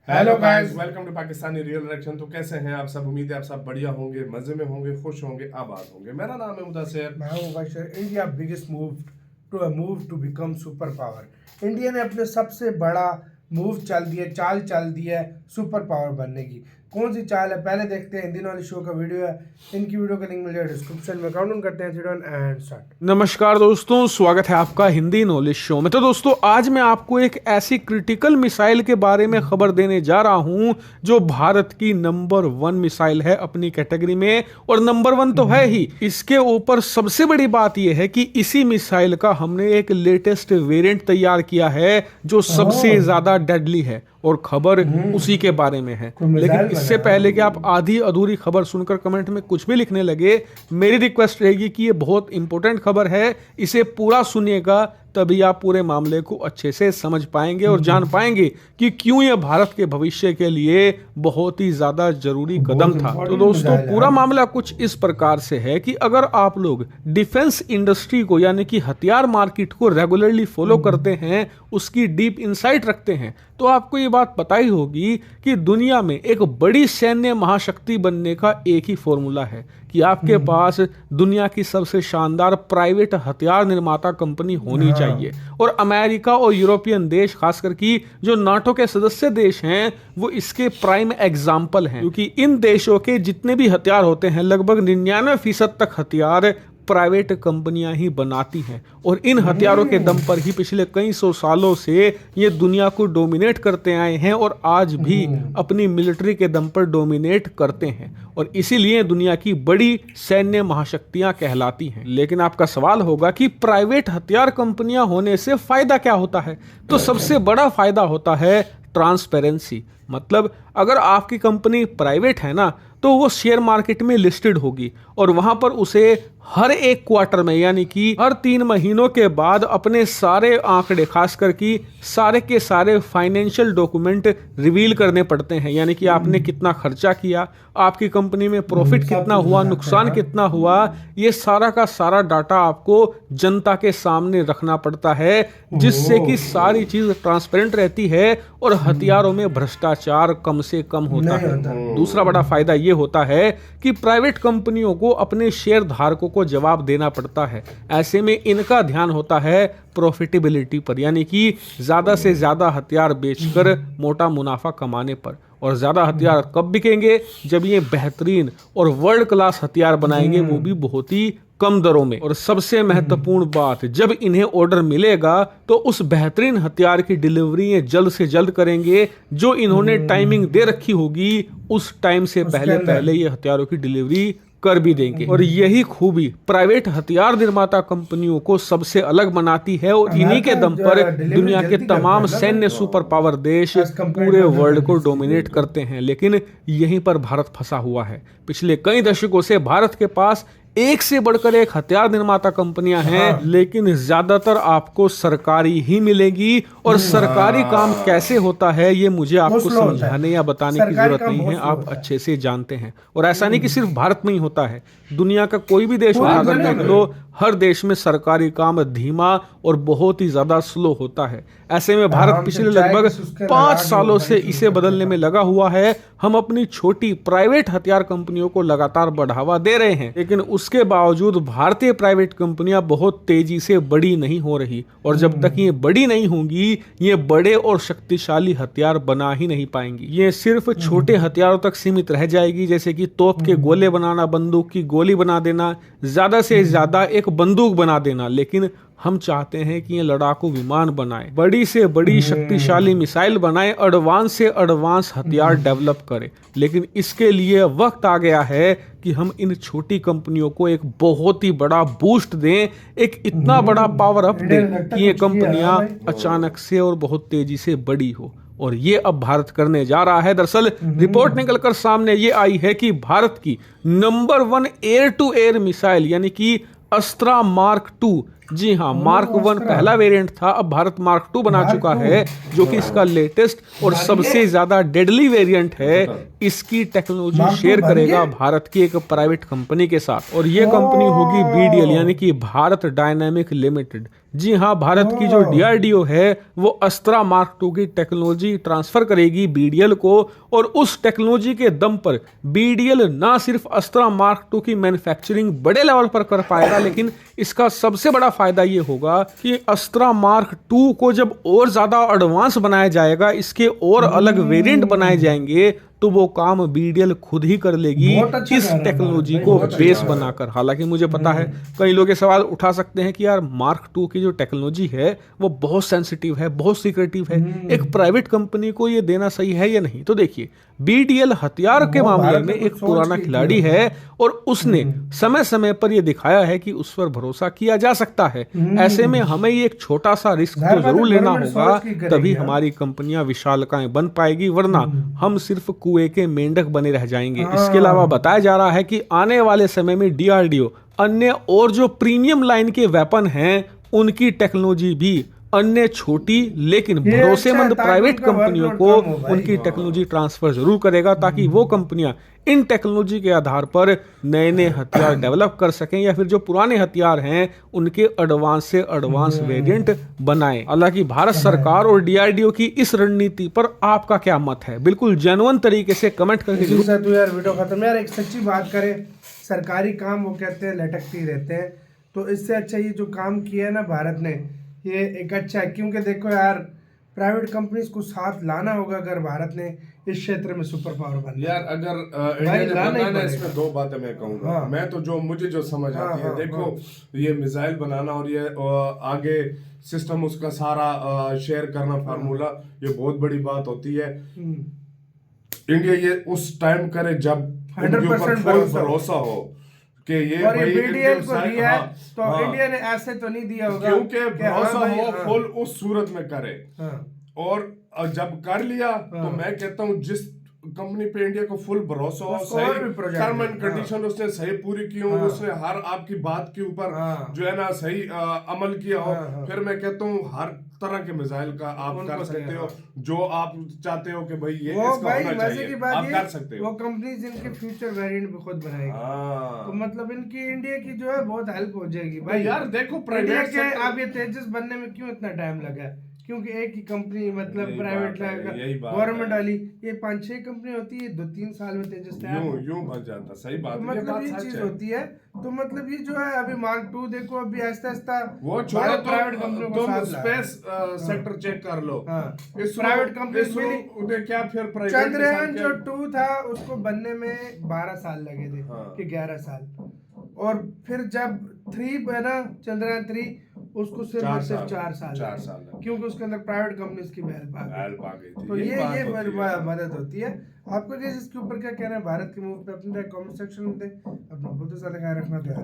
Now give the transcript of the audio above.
Hello guys, welcome to Pakistani real reaction. तो कैसे हैं आप सब? उम्मीद है आप सब बढ़िया होंगे, मजे में होंगे, खुश होंगे, आबाद होंगे। मेरा नाम है मुदस्सिर। मैं हूं Mubashar. India biggest move to become super power. India ने अपने सबसे बड़ा मूव चाल चल दिया है सुपर पावर बनने की। कौन सी चाल है पहले देखते हैं। हिंदी नॉलेज शो का वीडियो है, इनकी वीडियो का लिंक मिल जाएगा डिस्क्रिप्शन में। काउंट करते हैं 3 2 1 एंड स्टार्ट। नमस्कार दोस्तों, स्वागत है आपका हिंदी नॉलेज शो में। तो दोस्तों, आज मैं आपको एक ऐसी क्रिटिकल मिसाइल के बारे में खबर देने जा रहा हूं जो भारत की नंबर 1 मिसाइल है अपनी कैटेगरी में, और नंबर 1 तो है ही। इसके ऊपर सबसे बड़ी बात यह है कि इसी मिसाइल का हमने एक लेटेस्ट वेरिएंट तैयार किया है जो सबसे ज्यादा डेडली है, और खबर उसी के बारे में है। लेकिन इससे पहले कि आप आधी अधूरी खबर सुनकर कमेंट में कुछ भी लिखने लगे, मेरी रिक्वेस्ट रहेगी कि ये बहुत इंपॉर्टेंट खबर है, इसे पूरा सुनिएगा, तभी आप पूरे मामले को अच्छे से समझ पाएंगे और जान पाएंगे कि क्यों यह भारत के भविष्य के लिए बहुत ही ज्यादा जरूरी कदम था। तो दोस्तों, पूरा मामला कुछ इस प्रकार से है कि अगर आप लोग डिफेंस इंडस्ट्री को यानी कि हथियार मार्केट को रेगुलरली फॉलो करते हैं, उसकी डीप इंसाइट रखते हैं, तो आपको ये बात पता ही होगी कि दुनिया में एक बड़ी सैन्य महाशक्ति बनने का एक ही फॉर्मूला है कि आपके पास दुनिया की सबसे शानदार प्राइवेट हथियार निर्माता कंपनी होनी चाहिए। और अमेरिका और यूरोपियन देश, खासकर की जो नाटो के सदस्य देश हैं, वो इसके प्राइम एग्जाम्पल हैं, क्योंकि इन देशों के जितने भी हथियार होते हैं, लगभग 99% तक हथियार प्राइवेट कंपनियां ही बनाती हैं। और इन हथियारों के दम पर ही पिछले कई सौ सालों से ये दुनिया को डोमिनेट करते आए हैं, और आज भी अपनी मिलिट्री के दम पर डोमिनेट करते हैं, और इसीलिए दुनिया की बड़ी सैन्य महाशक्तियां कहलाती हैं। लेकिन आपका सवाल होगा कि प्राइवेट हथियार कंपनियां होने से फायदा क्या होता है? तो सबसे बड़ा फायदा होता है ट्रांसपेरेंसी। मतलब अगर आपकी कंपनी प्राइवेट है ना, तो वो शेयर मार्केट में लिस्टेड होगी, और वहां पर उसे हर एक क्वार्टर में यानी कि हर 3 महीनों के बाद अपने सारे आंकड़े, खासकर की सारे के सारे फाइनेंशियल डॉक्यूमेंट रिवील करने पड़ते हैं। यानी कि आपने कितना खर्चा किया, आपकी कंपनी में प्रॉफिट कितना हुआ, नुकसान कितना हुआ, ये सारा का सारा डाटा आपको जनता के सामने रखना पड़ता है, जिससे कि सारी चीज ट्रांसपेरेंट रहती है और हथियारों में भ्रष्टाचार कम से कम होता है। दूसरा बड़ा फायदा ये होता है कि प्राइवेट कंपनियों को अपने शेयर धारकों को जवाब देना पड़ता है। ऐसे में इनका ध्यान होता है प्रॉफिटेबिलिटी पर, यानी कि ज्यादा से ज्यादा हथियार बेचकर मोटा मुनाफा कमाने पर। और ज्यादा हथियार कब बिकेंगे? जब ये बेहतरीन और वर्ल्ड क्लास हथियार बनाएंगे, वो भी बहुत ही कम दरों में। और सबसे महत्वपूर्ण बात, जब इन्हें ऑर्डर मिलेगा तो उस बेहतरीन हथियार की डिलीवरी ये जल्द से जल्द करेंगे। जो इन्होंने टाइमिंग दे रखी होगी, उस टाइम से पहले ये हथियारों की डिलीवरी कर भी देंगे। और यही खूबी प्राइवेट हथियार निर्माता कंपनियों को सबसे अलग बनाती है, और इन्हीं के दम पर दुनिया के तमाम सैन्य सुपर पावर देश पूरे वर्ल्ड को डोमिनेट करते हैं। लेकिन यहीं पर भारत फंसा हुआ है। पिछले कई दशकों से भारत के पास एक से बढ़कर एक हथियार निर्माता कंपनियां हैं, लेकिन ज्यादातर आपको सरकारी ही मिलेगी। और सरकारी काम कैसे होता है, ये मुझे आपको समझाने या बताने की जरूरत नहीं है, आप अच्छे से जानते हैं। और ऐसा नहीं कि सिर्फ भारत में ही होता है, दुनिया का कोई भी देश उठाकर देख लो, हर देश में सरकारी काम धीमा और बहुत ही ज्यादा स्लो होता है। ऐसे में भारत पिछले लगभग 5 सालों से इसे बदलने में लगा हुआ है। हम अपनी छोटी प्राइवेट हथियार कंपनियों को लगातार बढ़ावा दे रहे हैं, लेकिन उसके बावजूद भारतीय प्राइवेट कंपनियां बहुत तेजी से बड़ी नहीं हो रही। और जब तक ये बड़ी नहीं होंगी, ये बड़े और शक्तिशाली हथियार बना ही नहीं पाएंगी। ये सिर्फ छोटे हथियारों तक सीमित रह जाएगी, जैसे कि तोप के गोले बनाना, बंदूक की गोली बना देना, ज्यादा से ज्यादा एक बंदूक बना देना। लेकिन हम चाहते हैं कि ये लड़ाकू विमान बनाए, बड़ी से बड़ी शक्तिशाली मिसाइल बनाए, एडवांस से एडवांस हथियार डेवलप करें। लेकिन इसके लिए वक्त आ गया है कि हम इन छोटी कंपनियों को एक बहुत ही बड़ा बूस्ट दें, एक इतना बड़ा पावर अप दें कि ये कंपनियां अचानक से और बहुत तेजी से बड़ी हो। और ये अब भारत करने जा रहा है। दरअसल रिपोर्ट निकलकर सामने ये आई है कि भारत की number 1 air to air missile यानी कि अस्त्रा मार्क 2 जी हाँ, मार्क 1 पहला वेरिएंट था, अब भारत मार्क 2 बना चुका है, जो कि इसका लेटेस्ट और सबसे ज्यादा डेडली वेरिएंट है। इसकी टेक्नोलॉजी शेयर करेगा भारत की एक प्राइवेट कंपनी के साथ, और ये कंपनी होगी बीडीएल, यानी कि भारत डायनामिक लिमिटेड। जी हाँ, भारत की जो डीआरडीओ है वो अस्त्रा मार्क 2 की टेक्नोलॉजी ट्रांसफर करेगी बीडीएल को, और उस टेक्नोलॉजी के दम पर बीडीएल ना सिर्फ अस्त्रा मार्क 2 की मैन्युफैक्चरिंग बड़े लेवल पर कर पाएगा, लेकिन इसका सबसे बड़ा फायदा ये होगा कि अस्त्रा मार्क 2 को जब और ज्यादा एडवांस बनाया जाएगा, इसके और अलग वेरिएंट बनाए जाएंगे, तो वो काम बीडीएल खुद ही कर लेगी इस टेक्नोलॉजी को बेस बनाकर। हालांकि मुझे पता है कई लोग ये सवाल उठा सकते हैं कि यार मार्क 2 की जो टेक्नोलॉजी है वो बहुत सेंसिटिव है, बहुत सीक्रेटिव है, एक प्राइवेट कंपनी को ये देना सही है या नहीं। तो देखिए, बीडीएल हथियार के मामले में एक पुराना खिलाड़ी है, और उसने समय समय पर यह दिखाया है कि उस पर भरोसा किया जा सकता है। ऐसे में हमें ये एक छोटा सा रिस्क तो जरूर लेना होगा, तभी हमारी कंपनियां विशालकाएं बन पाएगी, वरना हम सिर्फ कुएं के मेंढक बने रह जाएंगे। इसके अलावा बताया जा रहा है कि आने वाले समय में डीआरडीओ अन्य और जो प्रीमियम लाइन के वेपन हैं उनकी टेक्नोलॉजी भी अन्य छोटी लेकिन भरोसेमंद प्राइवेट कंपनियों को उनकी टेक्नोलॉजी ट्रांसफर जरूर करेगा, ताकि वो कंपनियां इन टेक्नोलॉजी के आधार पर नए नए हथियार डेवलप कर सकें, या फिर जो पुराने हथियार हैं उनके एडवांस से एडवांस वेरिएंट बनाएं। हालांकि भारत सरकार और डीआरडीओ की इस रणनीति पर आपका क्या मत है, बिल्कुल जेन्युइन तरीके से कमेंट करके जरूर। तो यार वीडियो खत्म। यार एक सच्ची बात करें, सरकारी काम वो कहते हैं लटकते ही रहते हैं, तो इससे अच्छा ये जो काम किया है ना भारत ने, ये एक अच्छा है। क्योंकि देखो यार, प्राइवेट कंपनीज को साथ लाना होगा अगर भारत ने इस क्षेत्र में सुपर पावर बनना। यार अगर इंडिया ने बनाना है, इसमें दो बातें मैं कहूँगा। मैं तो जो मुझे जो समझ आती है, देखो ये मिसाइल बनाना और ये आगे सिस्टम उसका सारा शेयर करना फार्मूला, ये बहुत बड़ी बात होती है। इंडिया ये उस टाइम करे जब 100% भरोसा हो कि ये और ये बीडीएल को दिया है, तो इंडिया ने ऐसे तो नहीं दिया होगा, क्योंकि भरोसा हो फुल उस सूरत में करे। और जब कर लिया तो मैं कहता हूँ जिस कंपनी पे इंडिया को फुल भरोसा हो, सही टर्म एंड कंडीशन उसने सही पूरी की हो, उसने हर आपकी बात के ऊपर जो है ना सही अमल किया हो, फिर मैं कहता हूँ हर तरह के मिसाइल का आप कर सकते हो, जो आप चाहते हो कि भाई ये इसका होना चाहिए, आप कर सकते हो। वो कंपनी जिनके फ्यूचर वेरिएंट भी खुद बनाएगी, तो मतलब इनकी इंडिया की जो है बहुत हेल्प हो जाएगी भाई। यार देखो प्राइवेट के अब ये तेजस बनने में क्यों इतना टाइम लगा है, क्योंकि एक ही कंपनी मतलब प्राइवेट गवर्नमेंट वाली, ये 5-6 कंपनी होती है, 2-3 साल में तेजस यूं बन जाता। सही बात, तो मतलब ये चीज होती है। तो मतलब ये जो है अभी मार्क 2 देखो, अभी आहिस्ता आहिस्ता वो छोड़ो, प्राइवेट कंपनियों को साथ स्पेस सेक्टर चेक कर लो, इस प्राइवेट कंपनी उन्हें क्या फिर प्राइवेट चंद्रयान जो 2 था उसको बनने में 12 साल लगे थे कि 11 साल, और फिर जब 3 बना चंद्रयान 3 उसको सिर्फ 4 साल, क्योंकि उसके अंदर प्राइवेट कंपनीज की हेल्प आ गई थी। तो ये मदद होती है। आपको इसके ऊपर क्या कहना है भारत के मूव पे, अपने कमेंट सेक्शन में दे। अपना बहुत सारा ख्याल रखना, तैयार